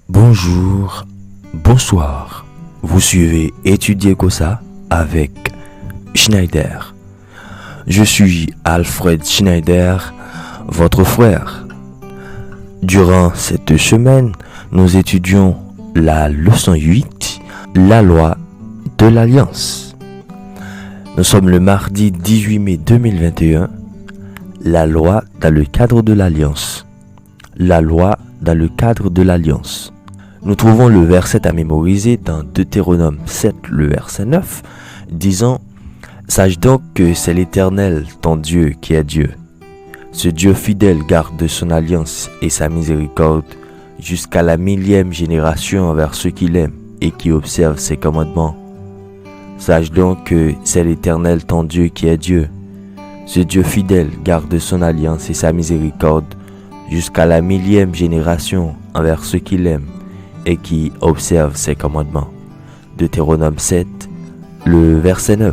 Bonjour, bonsoir. Vous suivez Étudier Kosa avec Schneider. Je suis Alfred Schneider, votre frère. Durant cette semaine, nous étudions la leçon 8, la loi de l'Alliance. Nous sommes le mardi 18 mai 2021. La loi dans le cadre de l'Alliance. La loi dans le cadre de l'Alliance. Nous trouvons le verset à mémoriser dans Deutéronome 7, le verset 9, disant « Sache donc que c'est l'Éternel, ton Dieu, qui est Dieu. Ce Dieu fidèle garde son alliance et sa miséricorde jusqu'à la 1000e génération envers ceux qui l'aiment et qui observent ses commandements. Sache donc que c'est l'Éternel, ton Dieu, qui est Dieu. Ce Dieu fidèle garde son alliance et sa miséricorde jusqu'à la 1000e génération envers ceux qui l'aiment et qui observent ses commandements. » Deutéronome 7, le verset 9.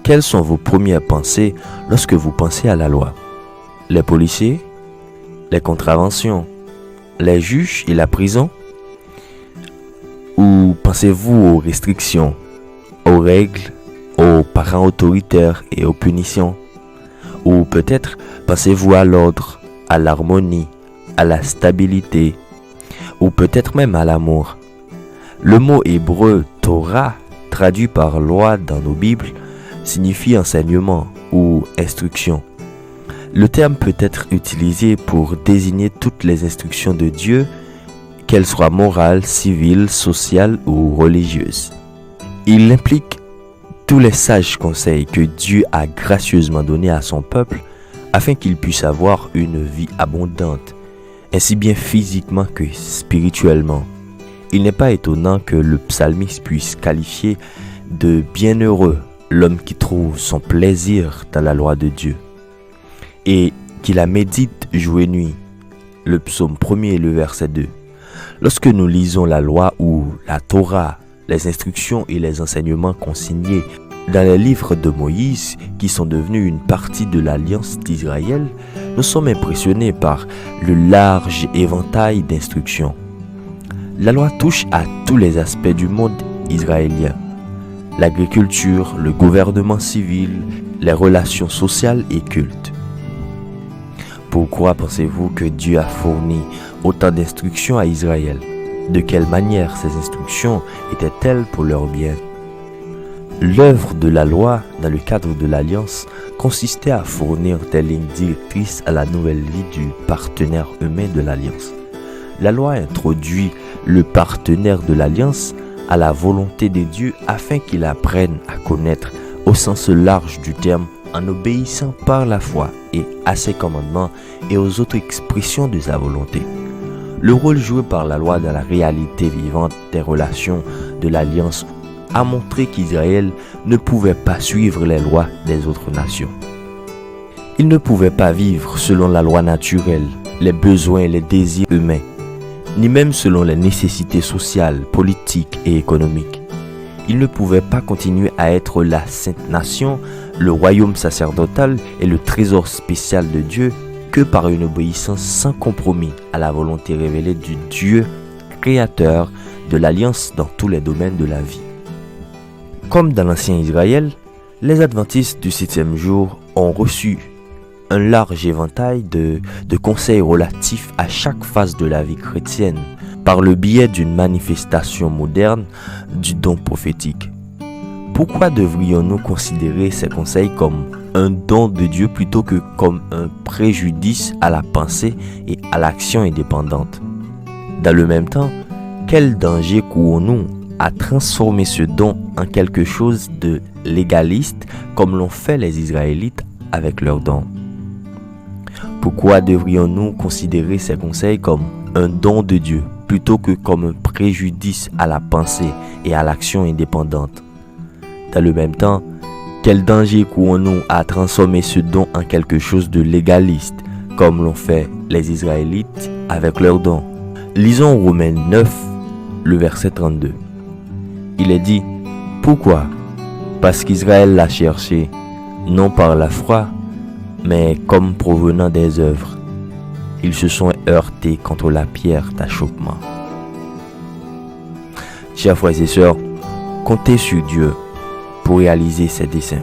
Quelles sont vos premières pensées lorsque vous pensez à la loi? Les policiers? Les contraventions? Les juges et la prison? Ou pensez-vous aux restrictions, aux règles, aux parents autoritaires et aux punitions? Ou peut-être pensez-vous à l'ordre, à l'harmonie, à la stabilité, ou peut-être même à l'amour? Le mot hébreu Torah, traduit par loi dans nos Bibles, signifie enseignement ou instruction. Le terme peut être utilisé pour désigner toutes les instructions de Dieu, qu'elles soient morales, civiles, sociales ou religieuses. Il implique tous les sages conseils que Dieu a gracieusement donnés à son peuple afin qu'il puisse avoir une vie abondante, ainsi bien physiquement que spirituellement. Il n'est pas étonnant que le psalmiste puisse qualifier de bienheureux l'homme qui trouve son plaisir dans la loi de Dieu et qui la médite jour et nuit. Le psaume 1er, le verset 2. Lorsque nous lisons la loi ou la Torah, les instructions et les enseignements consignés dans les livres de Moïse, qui sont devenus une partie de l'Alliance d'Israël, nous sommes impressionnés par le large éventail d'instructions. La loi touche à tous les aspects du monde israélien. L'agriculture, le gouvernement civil, les relations sociales et cultes. Pourquoi pensez-vous que Dieu a fourni autant d'instructions à Israël? De quelle manière ces instructions étaient-elles pour leur bien? L'œuvre de la loi dans le cadre de l'Alliance consistait à fournir des lignes directrices à la nouvelle vie du partenaire humain de l'Alliance. La loi introduit le partenaire de l'Alliance à la volonté de Dieu afin qu'il apprenne à connaître au sens large du terme en obéissant par la foi et à ses commandements et aux autres expressions de sa volonté. Le rôle joué par la loi dans la réalité vivante des relations de l'Alliance a montré qu'Israël ne pouvait pas suivre les lois des autres nations. Il ne pouvait pas vivre selon la loi naturelle, les besoins et les désirs humains, ni même selon les nécessités sociales, politiques et économiques. Il ne pouvait pas continuer à être la sainte nation, le royaume sacerdotal et le trésor spécial de Dieu que par une obéissance sans compromis à la volonté révélée du Dieu créateur de l'Alliance dans tous les domaines de la vie. Comme dans l'ancien Israël, les adventistes du 7e jour ont reçu un large éventail de conseils relatifs à chaque phase de la vie chrétienne par le biais d'une manifestation moderne du don prophétique. Pourquoi devrions-nous considérer ces conseils comme un don de Dieu plutôt que comme un préjudice à la pensée et à l'action indépendante? Dans le même temps, quel danger courons-nous à transformer ce don en quelque chose de légaliste comme l'ont fait les Israélites avec leurs dons? Pourquoi devrions-nous considérer ces conseils comme un don de Dieu plutôt que comme un préjudice à la pensée et à l'action indépendante? Dans le même temps, quel danger courons-nous à transformer ce don en quelque chose de légaliste comme l'ont fait les Israélites avec leurs dons? Lisons Romains 9, le verset 32. Il est dit, pourquoi? Parce qu'Israël l'a cherché, non par la foi, mais comme provenant des œuvres. Ils se sont heurtés contre la pierre d'achoppement. Chers frères et sœurs, comptez sur Dieu pour réaliser ses desseins.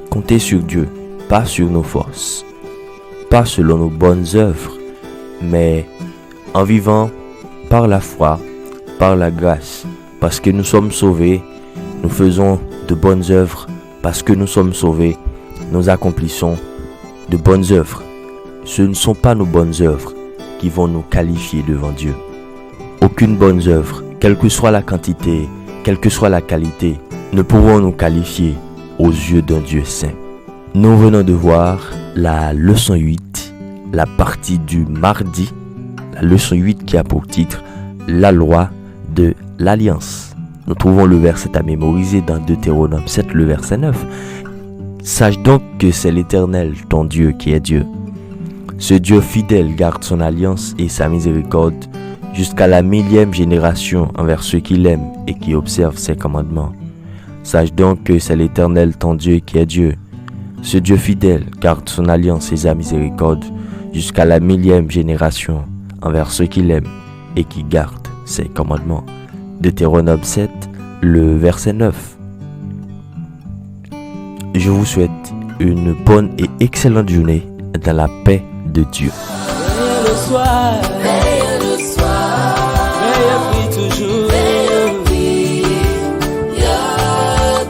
Comptez sur Dieu, pas sur nos forces, pas selon nos bonnes œuvres, mais en vivant par la foi, par la grâce, parce que nous sommes sauvés, nous faisons de bonnes œuvres, parce que nous sommes sauvés, nous accomplissons de bonnes œuvres. Ce ne sont pas nos bonnes œuvres qui vont nous qualifier devant Dieu. Aucune bonne œuvre, quelle que soit la quantité, quelle que soit la qualité, ne pourront nous qualifier aux yeux d'un Dieu saint. Nous venons de voir la leçon 8, la partie du mardi, la leçon 8 qui a pour titre « La loi de l'alliance ». Nous trouvons le verset à mémoriser dans Deutéronome 7, le verset 9. « Sache donc que c'est l'Éternel, ton Dieu, qui est Dieu. Ce Dieu fidèle garde son alliance et sa miséricorde jusqu'à la 1000e génération envers ceux qui l'aiment et qui observent ses commandements. Sache donc que c'est l'Éternel, ton Dieu, qui est Dieu. Ce Dieu fidèle garde son alliance et sa miséricorde jusqu'à la 1000e génération envers ceux qui l'aiment et qui gardent ses commandements. » Deutéronome 7, le verset 9. Je vous souhaite une bonne et excellente journée dans la paix de Dieu. Veille le soir, veille toujours.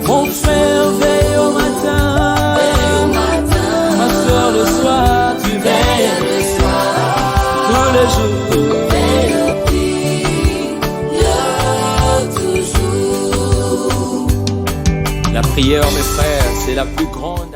Mon frère veille au matin, ma soeur le soir, tu veilles tous les jours. La prière, mes frères, c'est la plus grande